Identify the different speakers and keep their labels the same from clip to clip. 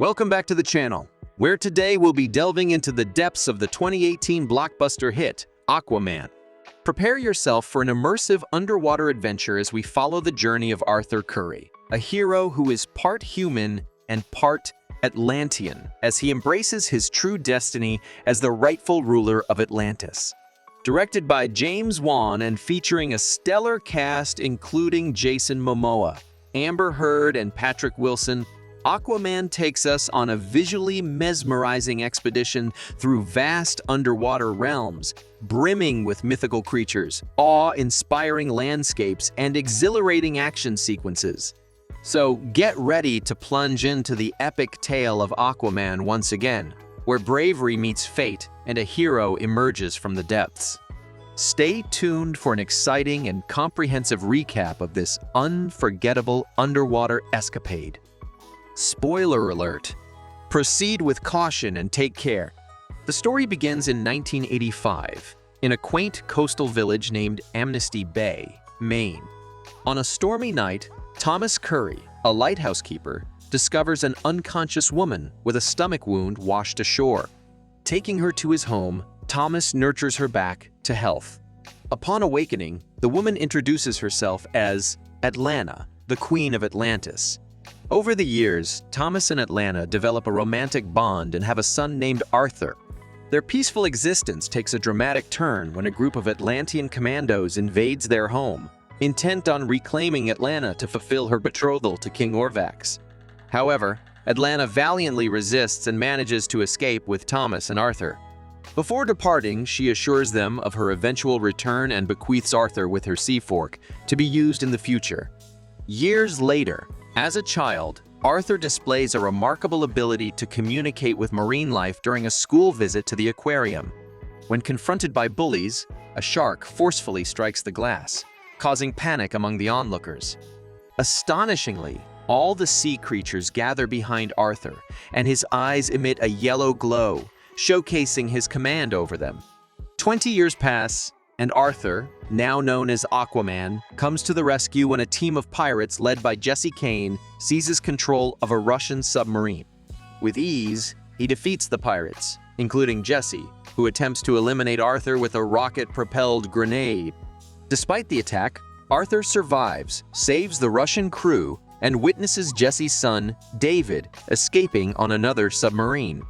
Speaker 1: Welcome back to the channel, where today we'll be delving into the depths of the 2018 blockbuster hit, Aquaman. Prepare yourself for an immersive underwater adventure as we follow the journey of Arthur Curry, a hero who is part human and part Atlantean, as he embraces his true destiny as the rightful ruler of Atlantis. Directed by James Wan and featuring a stellar cast including Jason Momoa, Amber Heard, and Patrick Wilson, Aquaman takes us on a visually mesmerizing expedition through vast underwater realms, brimming with mythical creatures, awe-inspiring landscapes, and exhilarating action sequences. So get ready to plunge into the epic tale of Aquaman once again, where bravery meets fate and a hero emerges from the depths. Stay tuned for an exciting and comprehensive recap of this unforgettable underwater escapade. Spoiler alert. Proceed with caution and take care. The story begins in 1985, in a quaint coastal village named Amnesty Bay, Maine. On a stormy night, Thomas Curry, a lighthouse keeper, discovers an unconscious woman with a stomach wound washed ashore. Taking her to his home, Thomas nurtures her back to health. Upon awakening, the woman introduces herself as Atlanta, the Queen of Atlantis. Over the years, Thomas and Atlanta develop a romantic bond and have a son named Arthur. Their peaceful existence takes a dramatic turn when a group of Atlantean commandos invades their home, intent on reclaiming Atlanta to fulfill her betrothal to King Orvax. However, Atlanta valiantly resists and manages to escape with Thomas and Arthur. Before departing, she assures them of her eventual return and bequeaths Arthur with her sea fork to be used in the future. Years later, as a child, Arthur displays a remarkable ability to communicate with marine life during a school visit to the aquarium. When confronted by bullies, a shark forcefully strikes the glass, causing panic among the onlookers. Astonishingly, all the sea creatures gather behind Arthur, and his eyes emit a yellow glow, showcasing his command over them. 20 years pass, and Arthur, now known as Aquaman, comes to the rescue when a team of pirates led by Jesse Kane seizes control of a Russian submarine. With ease, he defeats the pirates, including Jesse, who attempts to eliminate Arthur with a rocket-propelled grenade. Despite the attack, Arthur survives, saves the Russian crew, and witnesses Jesse's son, David, escaping on another submarine.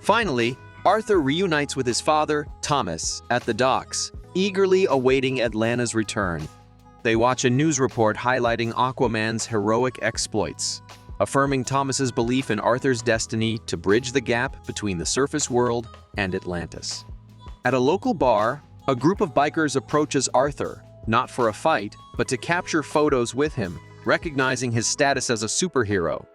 Speaker 1: Finally, Arthur reunites with his father, Thomas, at the docks, eagerly awaiting Atlanta's return. They watch a news report highlighting Aquaman's heroic exploits, affirming Thomas's belief in Arthur's destiny to bridge the gap between the surface world and Atlantis. At a local bar, a group of bikers approaches Arthur, not for a fight, but to capture photos with him, recognizing his status as a superhero.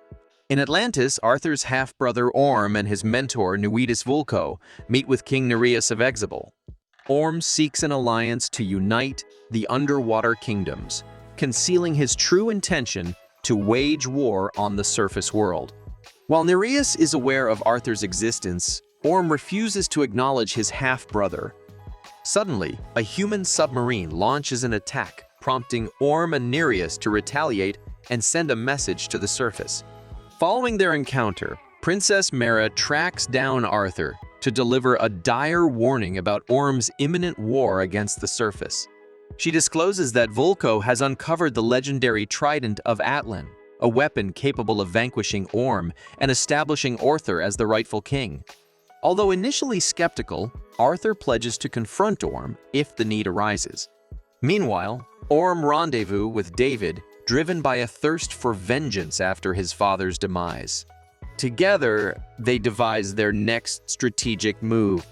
Speaker 1: In Atlantis, Arthur's half-brother Orm and his mentor Nuidus Vulko meet with King Nereus of Exable. Orm seeks an alliance to unite the underwater kingdoms, concealing his true intention to wage war on the surface world. While Nereus is aware of Arthur's existence, Orm refuses to acknowledge his half-brother. Suddenly, a human submarine launches an attack, prompting Orm and Nereus to retaliate and send a message to the surface. Following their encounter, Princess Mera tracks down Arthur to deliver a dire warning about Orm's imminent war against the surface. She discloses that Vulko has uncovered the legendary Trident of Atlan, a weapon capable of vanquishing Orm and establishing Arthur as the rightful king. Although initially skeptical, Arthur pledges to confront Orm if the need arises. Meanwhile, Orm rendezvous with David, driven by a thirst for vengeance after his father's demise. Together, they devise their next strategic move.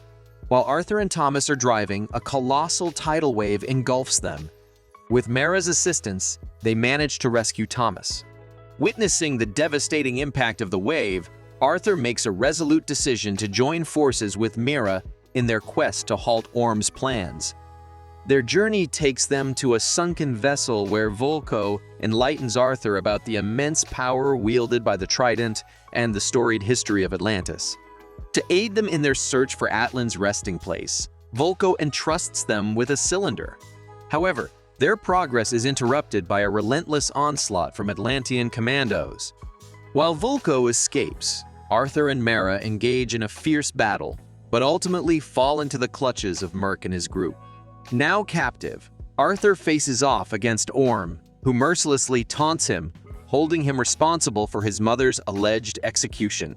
Speaker 1: While Arthur and Thomas are driving, a colossal tidal wave engulfs them. With Mera's assistance, they manage to rescue Thomas. Witnessing the devastating impact of the wave, Arthur makes a resolute decision to join forces with Mera in their quest to halt Orm's plans. Their journey takes them to a sunken vessel where Vulko enlightens Arthur about the immense power wielded by the Trident and the storied history of Atlantis. To aid them in their search for Atlan's resting place, Vulko entrusts them with a cylinder. However, their progress is interrupted by a relentless onslaught from Atlantean commandos. While Vulko escapes, Arthur and Mera engage in a fierce battle, but ultimately fall into the clutches of Merc and his group. Now captive, Arthur faces off against Orm, who mercilessly taunts him, holding him responsible for his mother's alleged execution.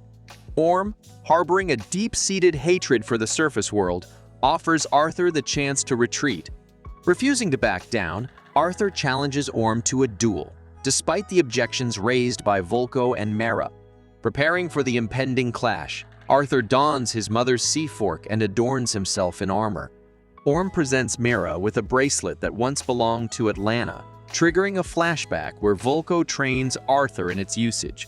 Speaker 1: Orm, harboring a deep-seated hatred for the surface world, offers Arthur the chance to retreat. Refusing to back down, Arthur challenges Orm to a duel, despite the objections raised by Volko and Mera. Preparing for the impending clash, Arthur dons his mother's sea fork and adorns himself in armor. Orm presents Mera with a bracelet that once belonged to Atlanta, triggering a flashback where Volko trains Arthur in its usage.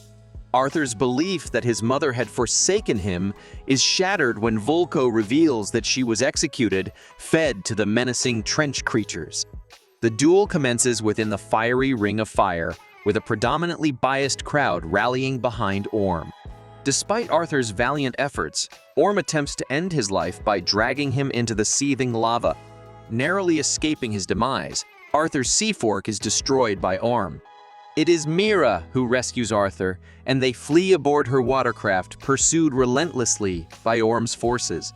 Speaker 1: Arthur's belief that his mother had forsaken him is shattered when Volko reveals that she was executed, fed to the menacing trench creatures. The duel commences within the fiery ring of fire, with a predominantly biased crowd rallying behind Orm. Despite Arthur's valiant efforts, Orm attempts to end his life by dragging him into the seething lava. Narrowly escaping his demise, Arthur's sea fork is destroyed by Orm. It is Mera who rescues Arthur, and they flee aboard her watercraft, pursued relentlessly by Orm's forces.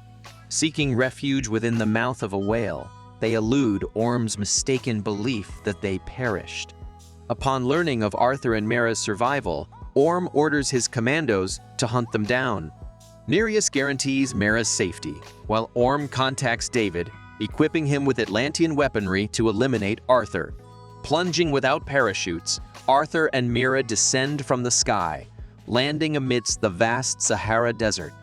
Speaker 1: Seeking refuge within the mouth of a whale, they elude Orm's mistaken belief that they perished. Upon learning of Arthur and Mera's survival, Orm orders his commandos to hunt them down. Nereus guarantees Mera's safety, while Orm contacts David, equipping him with Atlantean weaponry to eliminate Arthur. Plunging without parachutes, Arthur and Mera descend from the sky, landing amidst the vast Sahara Desert.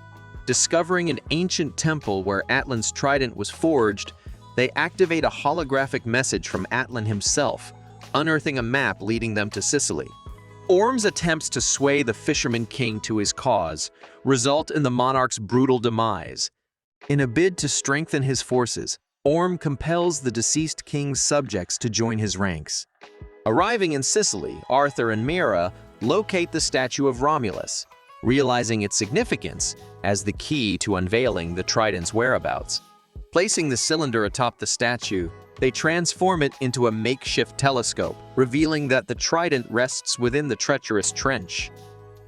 Speaker 1: Discovering an ancient temple where Atlan's trident was forged, they activate a holographic message from Atlan himself, unearthing a map leading them to Sicily. Orm's attempts to sway the Fisherman King to his cause result in the monarch's brutal demise. In a bid to strengthen his forces, Orm compels the deceased king's subjects to join his ranks. Arriving in Sicily, Arthur and Mera locate the statue of Romulus, realizing its significance as the key to unveiling the trident's whereabouts. Placing the cylinder atop the statue, they transform it into a makeshift telescope, revealing that the trident rests within the treacherous trench.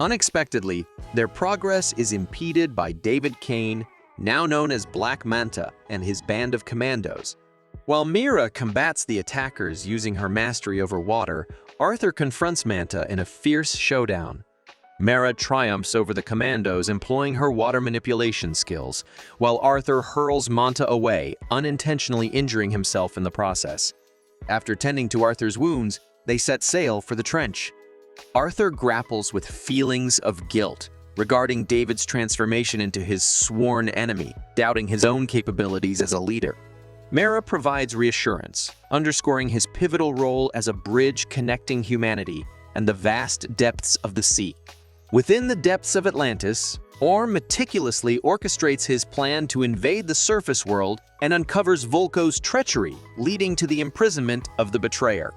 Speaker 1: Unexpectedly, their progress is impeded by David Kane, now known as Black Manta, and his band of commandos. While Mera combats the attackers using her mastery over water, Arthur confronts Manta in a fierce showdown. Mera triumphs over the commandos, employing her water manipulation skills, while Arthur hurls Manta away, unintentionally injuring himself in the process. After tending to Arthur's wounds, they set sail for the trench. Arthur grapples with feelings of guilt regarding David's transformation into his sworn enemy, doubting his own capabilities as a leader. Mera provides reassurance, underscoring his pivotal role as a bridge connecting humanity and the vast depths of the sea. Within the depths of Atlantis, Orm meticulously orchestrates his plan to invade the surface world and uncovers Volko's treachery, leading to the imprisonment of the betrayer.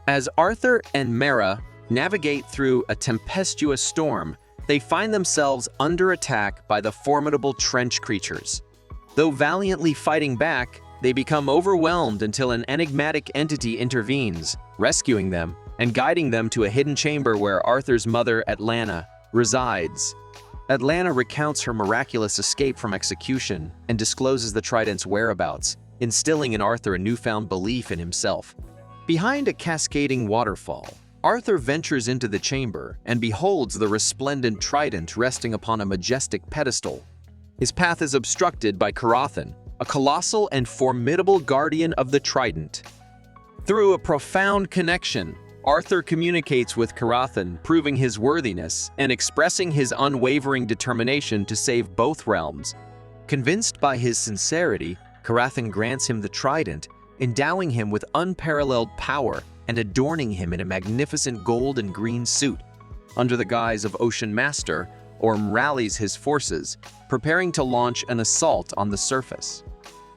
Speaker 1: As Arthur and Mera navigate through a tempestuous storm, they find themselves under attack by the formidable trench creatures. Though valiantly fighting back, they become overwhelmed until an enigmatic entity intervenes, rescuing them and guiding them to a hidden chamber where Arthur's mother, Atlanta, resides. Atlanta recounts her miraculous escape from execution and discloses the trident's whereabouts, instilling in Arthur a newfound belief in himself. Behind a cascading waterfall, Arthur ventures into the chamber and beholds the resplendent trident resting upon a majestic pedestal. His path is obstructed by Karathan, a colossal and formidable guardian of the trident. Through a profound connection, Arthur communicates with Karathan, proving his worthiness and expressing his unwavering determination to save both realms. Convinced by his sincerity, Karathan grants him the trident, endowing him with unparalleled power and adorning him in a magnificent gold and green suit. Under the guise of Ocean Master, Orm rallies his forces, preparing to launch an assault on the surface.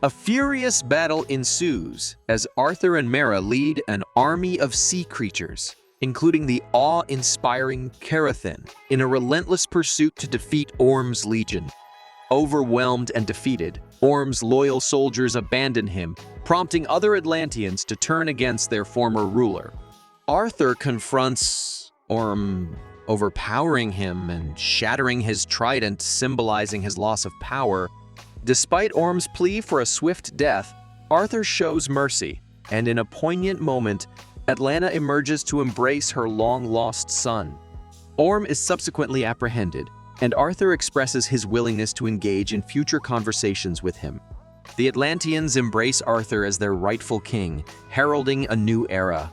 Speaker 1: A furious battle ensues as Arthur and Mera lead an army of sea creatures, including the awe-inspiring Karathan, in a relentless pursuit to defeat Orm's legion. Overwhelmed and defeated, Orm's loyal soldiers abandon him, prompting other Atlanteans to turn against their former ruler. Arthur confronts Orm overpowering him and shattering his trident, symbolizing his loss of power. Despite Orm's plea for a swift death, Arthur shows mercy, and in a poignant moment, Atlanta emerges to embrace her long-lost son. Orm is subsequently apprehended, and Arthur expresses his willingness to engage in future conversations with him. The Atlanteans embrace Arthur as their rightful king, heralding a new era.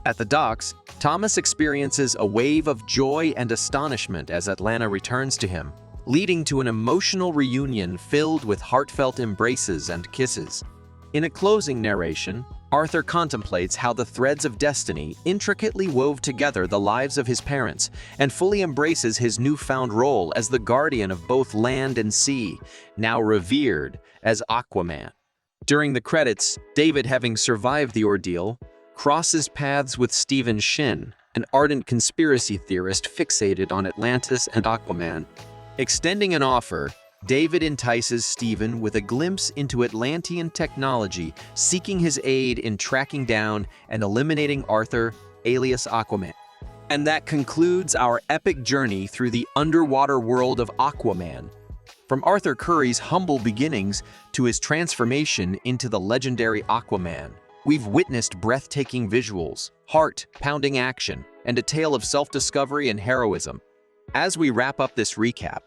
Speaker 1: At the docks, Thomas experiences a wave of joy and astonishment as Atlanta returns to him, leading to an emotional reunion filled with heartfelt embraces and kisses. In a closing narration, Arthur contemplates how the threads of destiny intricately wove together the lives of his parents and fully embraces his newfound role as the guardian of both land and sea, now revered as Aquaman. During the credits, David, having survived the ordeal, crosses paths with Stephen Shin, an ardent conspiracy theorist fixated on Atlantis and Aquaman. Extending an offer, David entices Stephen with a glimpse into Atlantean technology, seeking his aid in tracking down and eliminating Arthur, alias Aquaman. And that concludes our epic journey through the underwater world of Aquaman. From Arthur Curry's humble beginnings to his transformation into the legendary Aquaman, we've witnessed breathtaking visuals, heart-pounding action, and a tale of self-discovery and heroism. As we wrap up this recap,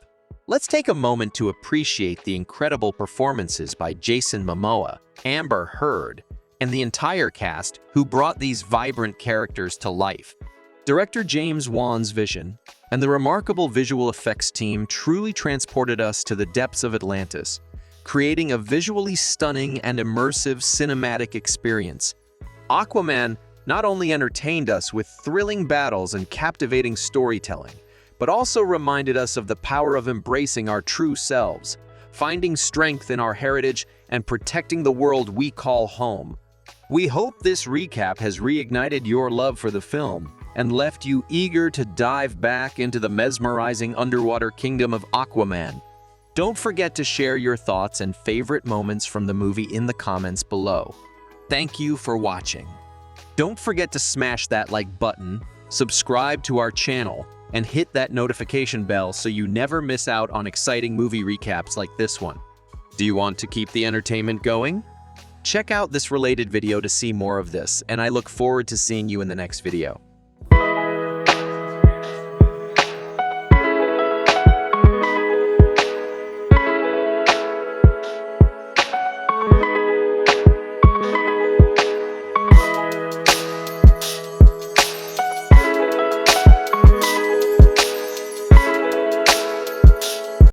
Speaker 1: let's take a moment to appreciate the incredible performances by Jason Momoa, Amber Heard, and the entire cast who brought these vibrant characters to life. Director James Wan's vision and the remarkable visual effects team truly transported us to the depths of Atlantis, creating a visually stunning and immersive cinematic experience. Aquaman not only entertained us with thrilling battles and captivating storytelling, but also reminded us of the power of embracing our true selves, finding strength in our heritage, and protecting the world we call home. We hope this recap has reignited your love for the film and left you eager to dive back into the mesmerizing underwater kingdom of Aquaman. Don't forget to share your thoughts and favorite moments from the movie in the comments below. Thank you for watching. Don't forget to smash that like button, subscribe to our channel, and hit that notification bell so you never miss out on exciting movie recaps like this one. Do you want to keep the entertainment going? Check out this related video to see more of this, and I look forward to seeing you in the next video.